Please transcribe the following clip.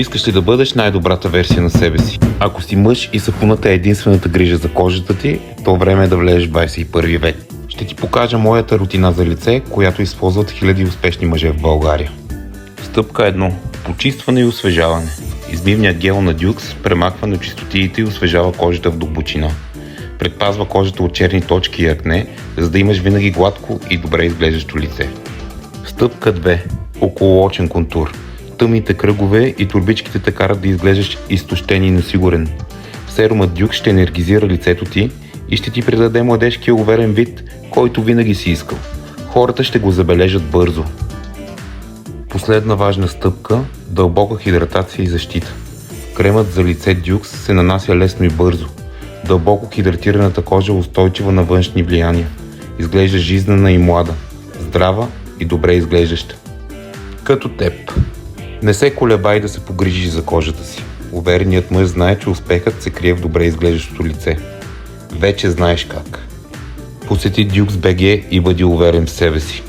Искаш ли да бъдеш най-добрата версия на себе си? Ако си мъж и сапунът е единствената грижа за кожата ти, то време е да влезеш в 21 век. Ще ти покажа моята рутина за лице, която използват хиляди успешни мъже в България. Стъпка 1. Почистване и освежаване. Измивният гел на Дюкс премахва нечистотиите и освежава кожата в дълбочина. Предпазва кожата от черни точки и акне, за да имаш винаги гладко и добре изглеждащо лице. Стъпка 2. Околоочен контур. Тъмните кръгове и турбичките те карат да изглеждаш изтощен и несигурен. Серумът Дюкс ще енергизира лицето ти и ще ти придаде младежкия уверен вид, който винаги си искал. Хората ще го забележат бързо. Последна важна стъпка – дълбока хидратация и защита. Кремът за лице Дюкс се нанася лесно и бързо. Дълбоко хидратираната кожа е устойчива на външни влияния. Изглежда жизнена и млада, здрава и добре изглеждаща. Като теб. Не се колебай да се погрижиш за кожата си. Увереният мъж знае, че успехът се крие в добре изглеждащото лице. Вече знаеш как. Посети Dux.bg и бъди уверен в себе си.